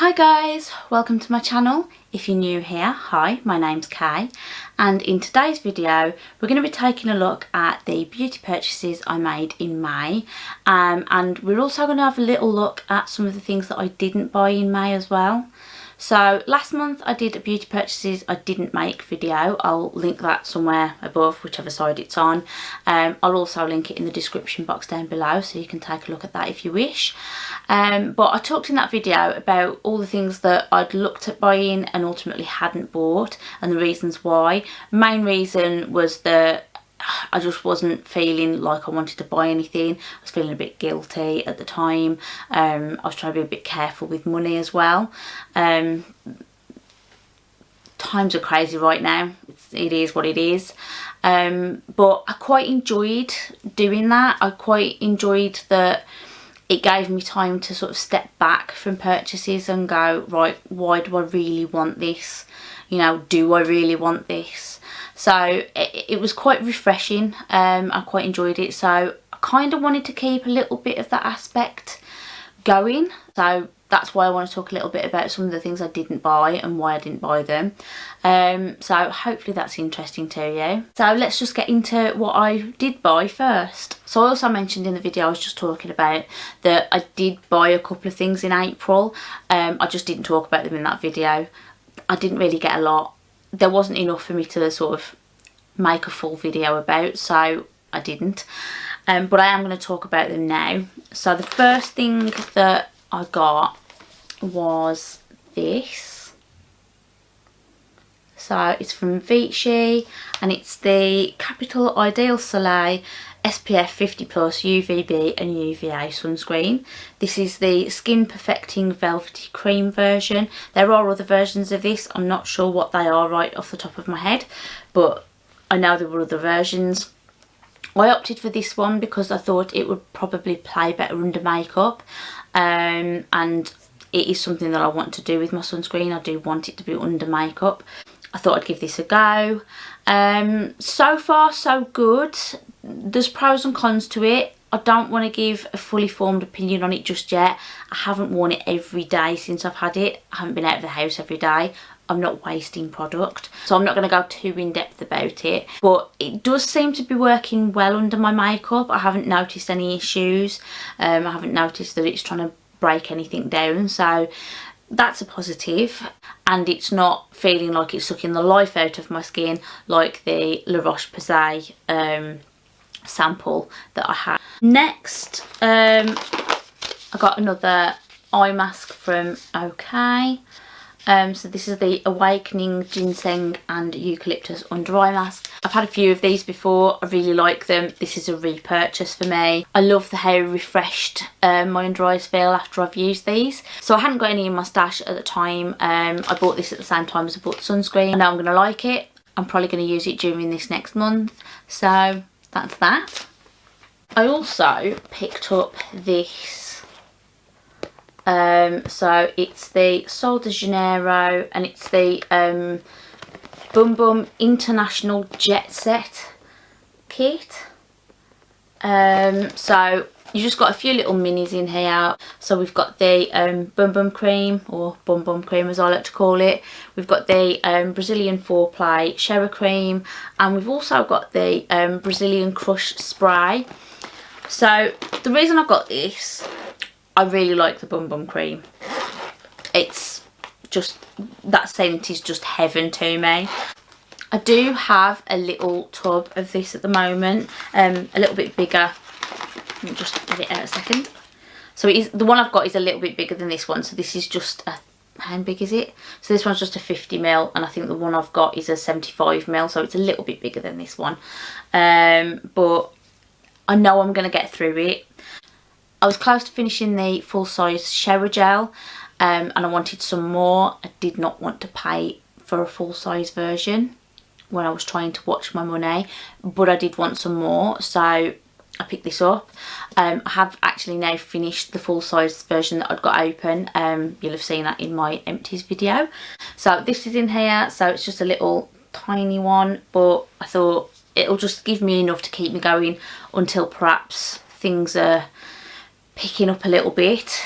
Hi guys, welcome to my channel. If you're new here, hi, my name's Kay, and in today's video we're going to be taking a look at the beauty purchases I made in May, and we're also going to have a little look at some of the things that I didn't buy in May as well. So last month I did a beauty purchases I didn't make video. I'll link that somewhere above, whichever side it's on. I'll also link it in the description box down below so you can take a look at that if you wish. But I talked in that video about all the things that I'd looked at buying and ultimately hadn't bought and the reasons why. Main reason was that I just wasn't feeling like I wanted to buy anything. I was feeling a bit guilty at the time. I was trying to be a bit careful with money as well. Times are crazy right now. It is what it is. But I quite enjoyed doing that. I quite enjoyed that it gave me time to sort of step back from purchases and go, right, why do I really want this? You know, do I really want this? So it was quite refreshing. I quite enjoyed it. So I kind of wanted to keep a little bit of that aspect going. So that's why I want to talk a little bit about some of the things I didn't buy and why I didn't buy them. So hopefully that's interesting to you. So let's just get into what I did buy first. So I also mentioned in the video I was just talking about that I did buy a couple of things in April. I just didn't talk about them in that video. I didn't really get a lot. There wasn't enough for me to sort of make a full video about, so I didn't. But I am going to talk about them now. So the first thing that I got was this. So it's from Vichy and it's the Capital Ideal Soleil SPF 50 plus UVB and UVA sunscreen. This is the skin perfecting velvety cream version. There are other versions of this. I'm not sure what they are right off the top of my head, but I know there were other versions. I opted for this one because I thought it would probably play better under makeup, and it is something that I want to do with my sunscreen. I do want it to be under makeup. I thought I'd give this a go. So far so good. There's pros and cons to it. I don't want to give a fully formed opinion on it just yet. I haven't worn it every day since I've had it. I haven't been out of the house every day. I'm not wasting product, so I'm not going to go too in depth about it, but it does seem to be working well under my makeup. I haven't noticed any issues. I haven't noticed that it's trying to break anything down, so that's a positive. And it's not feeling like it's sucking the life out of my skin like the La Roche-Posay sample that I had. Next, I got another eye mask from OK. So this is the Awakening Ginseng and Eucalyptus Under Eye Mask. I've had a few of these before. I really like them. This is a repurchase for me. I love how refreshed my under eyes feel after I've used these. So I hadn't got any in my stash at the time. I bought this at the same time as I bought the sunscreen. I know I'm going to like it. I'm probably going to use it during this next month. So that's that. I also picked up this. So it's the Sol de Janeiro and it's the Bum Bum International Jet Set kit. So you just got a few little minis in here. So we've got the Bum Bum Cream, or Bum Bum Cream as I like to call it. We've got the Brazilian Foreplay Shower Cream, and we've also got the Brazilian Crush Spray. So the reason I got this, I really like the Bum Bum Cream. It's just, that scent is just heaven to me. I do have a little tub of this at the moment, a little bit bigger. Let me just get it out a second. So it is, the one I've got is a little bit bigger than this one. So this is just a, how big is it? So this one's just a 50ml, and I think the one I've got is a 75ml. So it's a little bit bigger than this one. But I know I'm going to get through it. I was close to finishing the full-size shower gel, and I wanted some more. I did not want to pay for a full-size version when I was trying to watch my money, but I did want some more, so I picked this up. I have actually now finished the full-size version that I'd got open. You'll have seen that in my empties video. So this is in here, so it's just a little tiny one, but I thought it'll just give me enough to keep me going until perhaps things are picking up a little bit.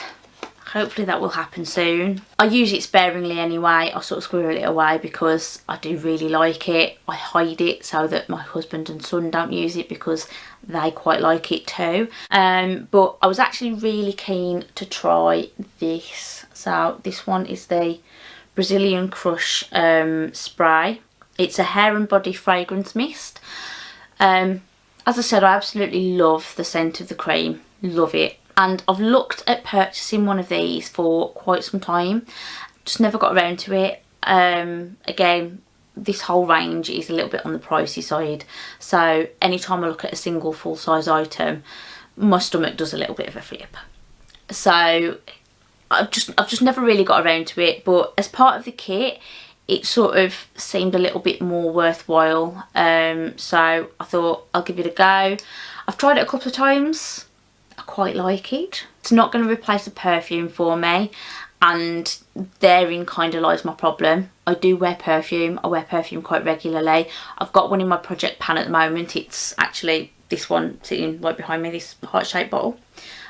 hopefully that will happen soon. I use it sparingly anyway. I sort of squirrel it away because I do really like it. I hide it so that my husband and son don't use it because they quite like it too. But I was actually really keen to try this. So this one is the Brazilian Crush spray. It's a hair and body fragrance mist. As I said, I absolutely love the scent of the cream. Love it. And I've looked at purchasing one of these for quite some time. Just never got around to it. Again, this whole range is a little bit on the pricey side. So anytime I look at a single full-size item, my stomach does a little bit of a flip. So I've just never really got around to it. But as part of the kit, it sort of seemed a little bit more worthwhile. So I thought I'll give it a go. I've tried it a couple of times. I quite like it. It's not going to replace a perfume for me, and therein kind of lies my problem. I do wear perfume. I wear perfume quite regularly. I've got one in my project pan at the moment. It's actually this one sitting right behind me, this heart-shaped bottle.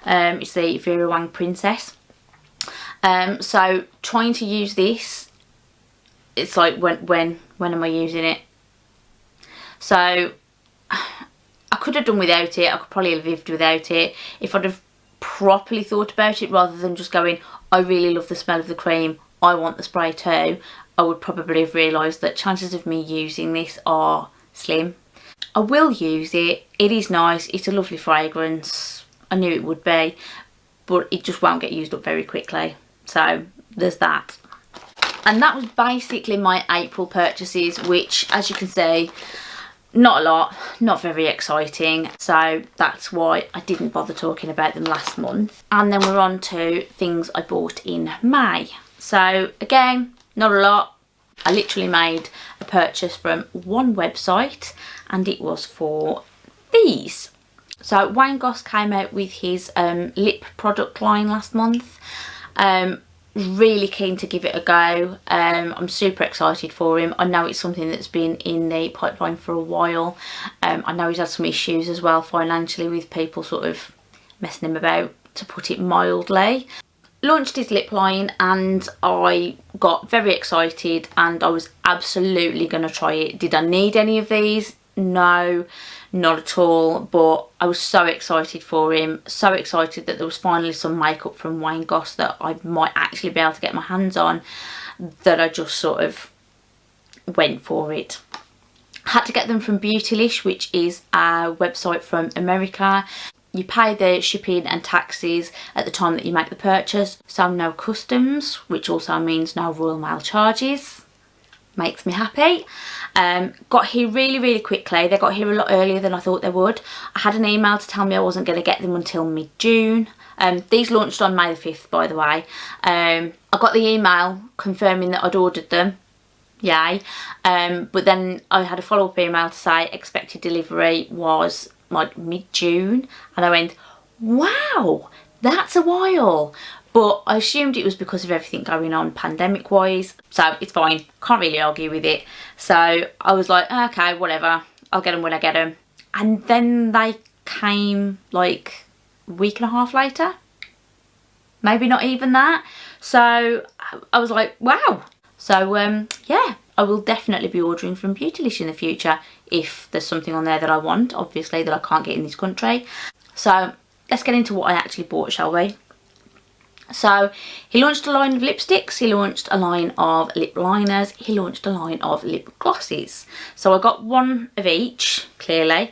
It's the Vera Wang Princess. So trying to use this, it's like when am I using it? So I could have done without it. I could probably have lived without it if I'd have properly thought about it, rather than just going, I really love the smell of the cream, I want the spray too. I would probably have realised that chances of me using this are slim. I will use it. It is nice. It's a lovely fragrance. I knew it would be, but it just won't get used up very quickly. So there's that. And that was basically my April purchases, which, as you can see, not a lot, not very exciting. So that's why I didn't bother talking about them last month. And then we're on to things I bought in May. So again, not a lot. I literally made a purchase from one website, and it was for these. So Goss came out with his lip product line last month. Really keen to give it a go. I'm super excited for him. I know it's something that's been in the pipeline for a while. I know he's had some issues as well financially with people sort of messing him about, to put it mildly. Launched his lip line and I got very excited, and I was absolutely going to try it. Did I need any of these? No, not at all, but I was so excited for him, so excited that there was finally some makeup from Goss that I might actually be able to get my hands on, that I just sort of went for it. Had to get them from Beautylish, which is a website from America. You pay the shipping and taxes at the time that you make the purchase, so no customs, which also means no Royal Mail charges. Makes me happy. Got here really quickly. They got here a lot earlier than I thought they would. I had an email to tell me I wasn't going to get them until mid-June. These launched on May the 5th, by the way. I got the email confirming that I'd ordered them. Yay. But then I had a follow-up email to say expected delivery was like mid-June. And I went, wow, that's a while. But I assumed it was because of everything going on pandemic wise, so it's fine, can't really argue with it. So I was like, okay, whatever, I'll get them when I get them. And then they came like a week and a half later, maybe not even that. So I was like, wow. So yeah, I will definitely be ordering from Beautylish in the future if there's something on there that I want, obviously, that I can't get in this country. So let's get into what I actually bought, shall we? So he launched a line of lipsticks, he launched a line of lip liners, he launched a line of lip glosses. So I got one of each, clearly.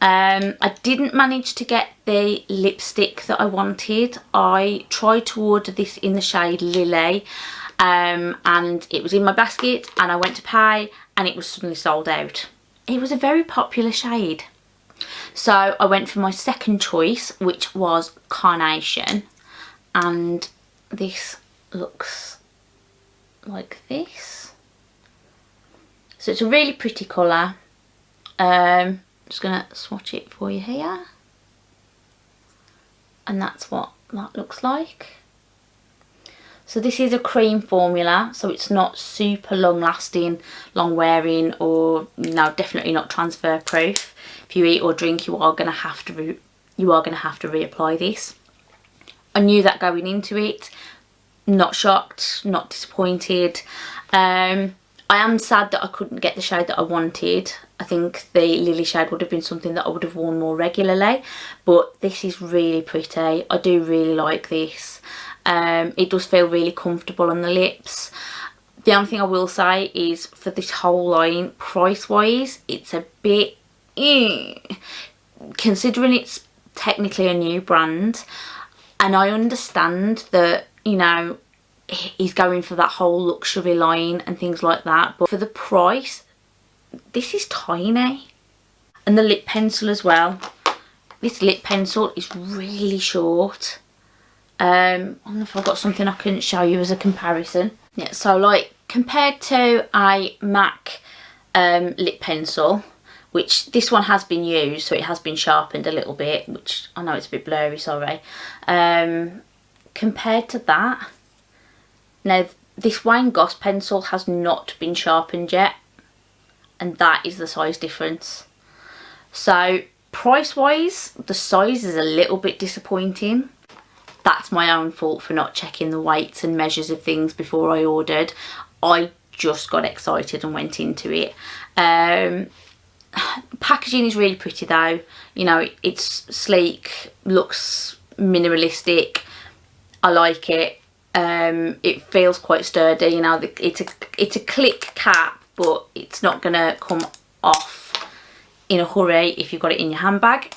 I didn't manage to get the lipstick that I wanted. I tried to order this in the shade Lily, and it was in my basket, and I went to pay and it was suddenly sold out. It was a very popular shade. So I went for my second choice, which was Carnation. And this looks like this. So it's a really pretty colour. I'm just going to swatch it for you here. And that's what that looks like. So this is a cream formula, so it's not super long lasting, long wearing, or no, definitely not transfer proof. If you eat or drink, you are going to have to reapply this. I knew that going into it. Not shocked, not disappointed. I am sad that I couldn't get the shade that I wanted. I think the Lily shade would have been something that I would have worn more regularly, but this is really pretty. I do really like this. It does feel really comfortable on the lips. The only thing I will say is for this whole line, price wise, it's a bit considering it's technically a new brand, and I understand that, you know, he's going for that whole luxury line and things like that, but for the price, this is tiny. And the lip pencil as well. This lip pencil is really short. I don't know if I've got something I can show you as a comparison. Yeah, so like compared to a MAC lip pencil, which this one has been used, so it has been sharpened a little bit, which I know it's a bit blurry, sorry. Compared to that, now this Wayne Goss pencil has not been sharpened yet, and that is the size difference. So price wise, the size is a little bit disappointing. That's my own fault for not checking the weights and measures of things before I ordered. I just got excited and went into it. Packaging is really pretty though. You know, it's sleek, looks minimalistic. I like it. It feels quite sturdy. You know, it's a click cap, but it's not gonna come off in a hurry if you've got it in your handbag.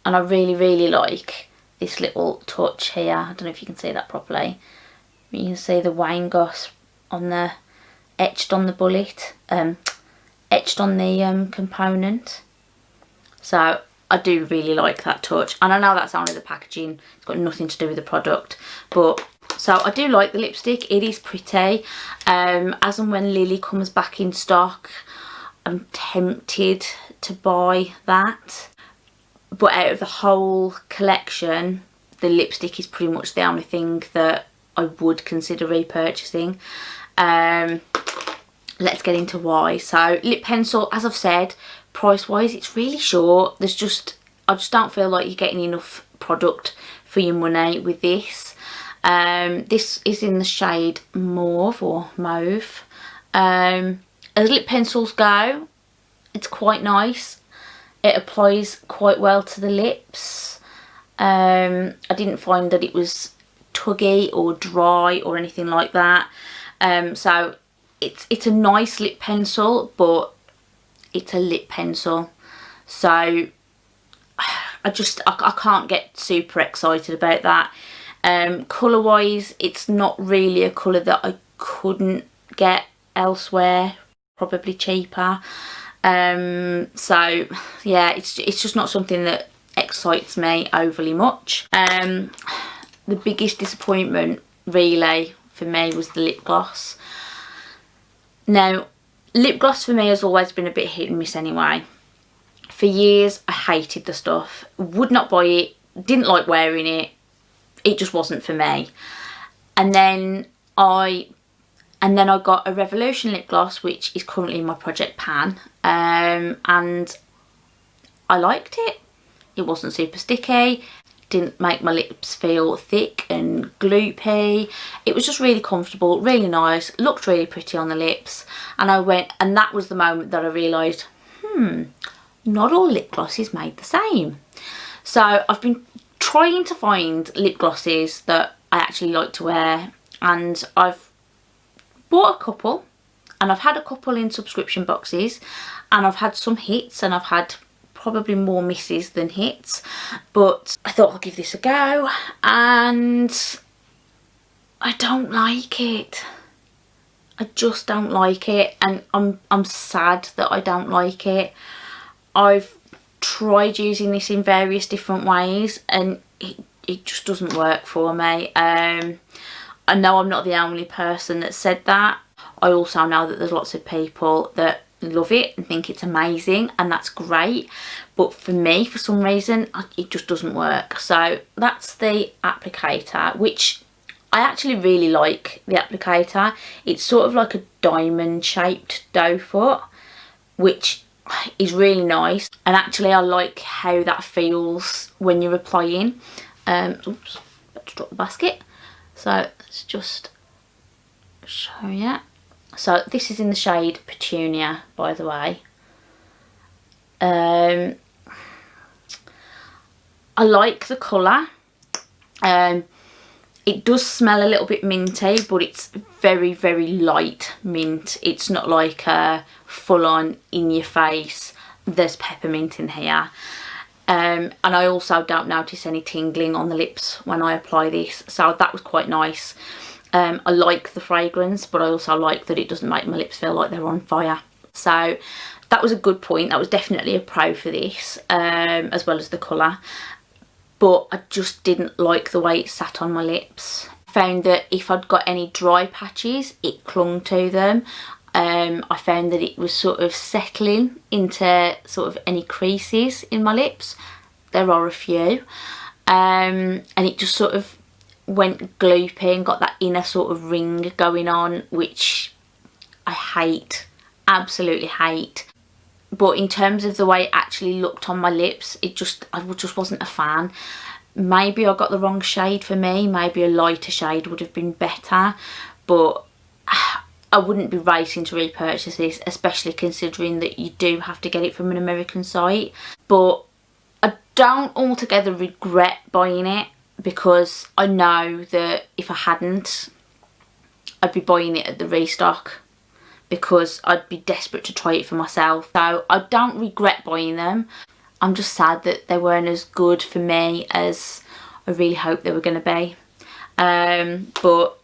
And I really like this little touch here. I don't know if you can see that properly. You can see the Wayne Goss on the etched on the bullet, etched on the component. So I do really like that touch, and I know that's only the packaging, it's got nothing to do with the product, but so I do like the lipstick. It is pretty. As and when Lily comes back in stock, I'm tempted to buy that. But out of the whole collection, the lipstick is pretty much the only thing that I would consider repurchasing. Let's get into why. So lip pencil, as I've said, price wise it's really short. I just don't feel like you're getting enough product for your money with this. This is in the shade mauve or mauve. As lip pencils go, it's quite nice. It applies quite well to the lips. I didn't find that it was tuggy or dry or anything like that. So it's a nice lip pencil, but it's a lip pencil. So I can't get super excited about that. Colour wise, it's not really a colour that I couldn't get elsewhere, probably cheaper. So yeah, it's just not something that excites me overly much. The biggest disappointment really for me was the lip gloss. Now, lip gloss for me has always been a bit hit and miss anyway. For years I hated the stuff, would not buy it, didn't like wearing it, it just wasn't for me. And then I got a Revolution lip gloss, which is currently in my project pan, and I liked it. It wasn't super sticky, didn't make my lips feel thick and gloopy. It was just really comfortable, really nice, looked really pretty on the lips. And I went, and that was the moment that I realised, not all lip gloss is made the same. So I've been trying to find lip glosses that I actually like to wear, and I've bought a couple, and I've had a couple in subscription boxes, and I've had some hits, and I've had probably more misses than hits, but I thought I'll give this a go, and I don't like it. I just don't like it, and I'm sad that I don't like it. I've tried using this in various different ways, and it just doesn't work for me. I know I'm not the only person that said that. I also know that there's lots of people that love it and think it's amazing, and that's great, but for me, for some reason, it just doesn't work. So that's the applicator, which I actually really like. The applicator, it's sort of like a diamond shaped doe foot, which is really nice, and actually I like how that feels when you're applying. Oops, to drop the basket. So let's just show you. So this is in the shade Petunia, by the way. I like the colour. It does smell a little bit minty, but it's very, very light mint. It's not like a full-on in your face, there's peppermint in here. And I also don't notice any tingling on the lips when I apply this, so that was quite nice. I like the fragrance, but I also like that it doesn't make my lips feel like they're on fire. So that was a good point. That was definitely a pro for this, as well as the colour. But I just didn't like the way it sat on my lips. I found that if I'd got any dry patches, it clung to them. I found that it was sort of settling into sort of any creases in my lips. There are a few. And it just sort of went gloopy and got that inner sort of ring going on, which I hate, absolutely hate. But in terms of the way it actually looked on my lips, I just wasn't a fan. Maybe I got the wrong shade for me. Maybe a lighter shade would have been better. But I wouldn't be racing to repurchase this, especially considering that you do have to get it from an American site. But I don't altogether regret buying it, because I know that if I hadn't, I'd be buying it at the restock, because I'd be desperate to try it for myself. So I don't regret buying them. I'm just sad that they weren't as good for me as I really hoped they were going to be. But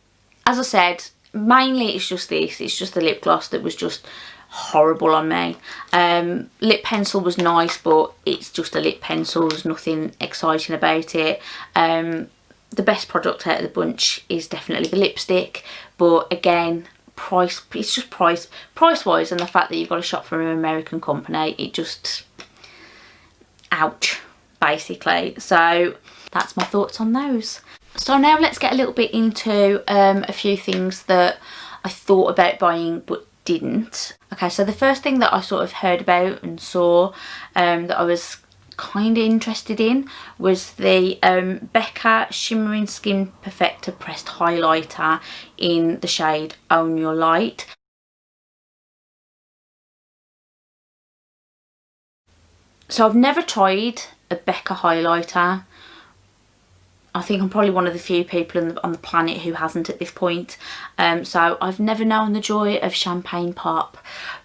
as I said, mainly it's just this. It's just the lip gloss that was just horrible on me. Lip pencil was nice, but it's just a lip pencil. There's nothing exciting about it. The best product out of the bunch is definitely the lipstick. But again, price, it's just price wise, and the fact that you've got to shop from an American company, it just, ouch, basically. So that's my thoughts on those. So now let's get a little bit into a few things that I thought about buying but didn't. Okay, so the first thing that I sort of heard about and saw that I was kind of interested in was the Becca Shimmering Skin Perfector Pressed Highlighter in the shade Own Your Light. So I've never tried a Becca highlighter. I think I'm probably one of the few people on the planet who hasn't at this point. So I've never known the joy of champagne pop,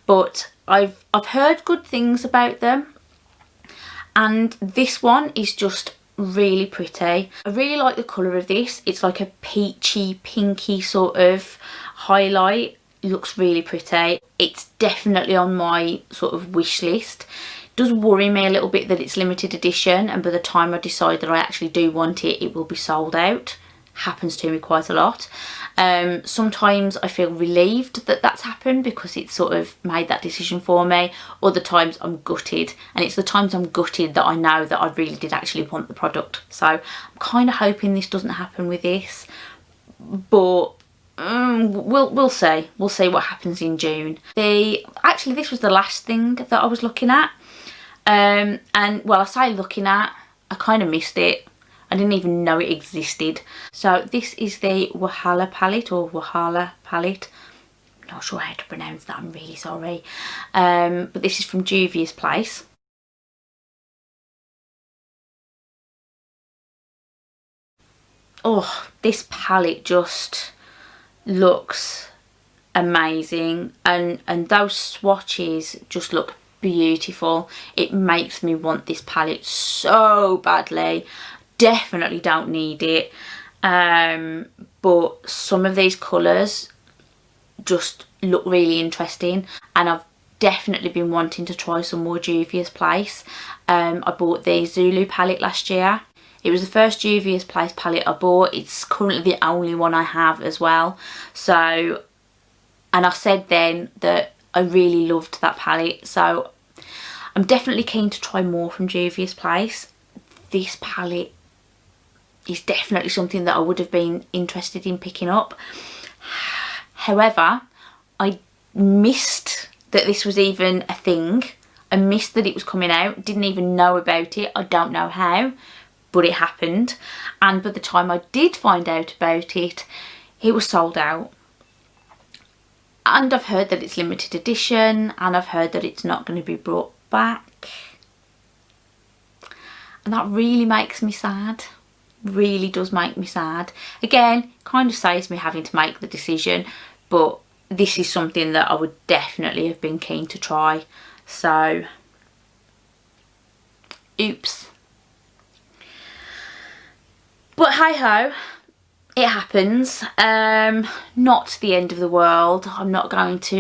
but I've heard good things about them. And this one is just really pretty. I really like the colour of this. It's like a peachy, pinky sort of highlight. It looks really pretty. It's definitely on my sort of wish list. It does worry me a little bit that it's limited edition, and by the time I decide that I actually do want it, it will be sold out. Happens to me quite a lot. Sometimes I feel relieved that that's happened because it's sort of made that decision for me. Other times I'm gutted, and it's the times I'm gutted that I know that I really did actually want the product. So I'm kind of hoping this doesn't happen with this, but we'll see. We'll see what happens in June. Actually, this was the last thing that I was looking at, and well, I say looking at, I kind of missed it. I didn't even know it existed. So this is the Wahala palette, or Wahala palette. I'm not sure how to pronounce that, I'm really sorry. But this is from Juvia's Place. Oh, this palette just looks amazing, and those swatches just look beautiful. It makes me want this palette so badly. Definitely don't need it, but some of these colours just look really interesting, and I've definitely been wanting to try some more Juvia's Place. I bought the Zulu palette last year. It was the first Juvia's Place palette I bought. It's currently the only one I have as well. So, and I said then that I really loved that palette, so I'm definitely keen to try more from Juvia's Place. This palette is definitely something that I would have been interested in picking up. However, I missed that this was even a thing. I missed that it was coming out. Didn't even know about it. I don't know how, but it happened. And by the time I did find out about it, it was sold out. And I've heard that it's limited edition, and I've heard that it's not going to be brought back. And that really makes me sad. Really does make me sad. Again, kind of saves me having to make the decision, but this is something that I would definitely have been keen to try. So, oops. But hey ho, it happens. Not the end of the world. I'm not going to,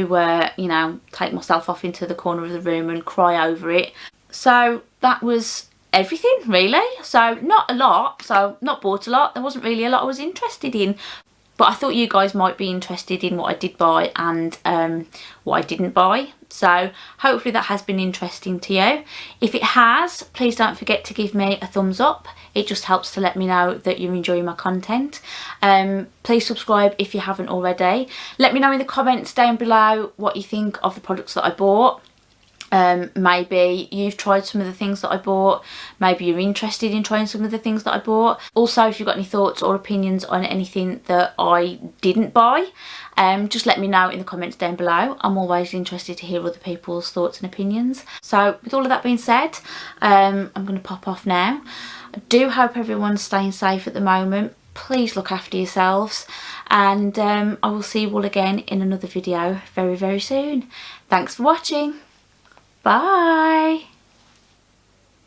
you know, take myself off into the corner of the room and cry over it. So that was everything really. So not a lot. So not bought a lot. There wasn't really a lot I was interested in. But I thought you guys might be interested in what I did buy and what I didn't buy. So hopefully that has been interesting to you. If it has, please don't forget to give me a thumbs up. It just helps to let me know that you're enjoying my content. Please subscribe if you haven't already. Let me know in the comments down below what you think of the products that I bought. Maybe you've tried some of the things that I bought, maybe you're interested in trying some of the things that I bought. Also, if you've got any thoughts or opinions on anything that I didn't buy, just let me know in the comments down below. I'm always interested to hear other people's thoughts and opinions. So with all of that being said, I'm going to pop off now. I do hope everyone's staying safe at the moment. Please look after yourselves, and I will see you all again in another video very, very soon. Thanks for watching. Bye.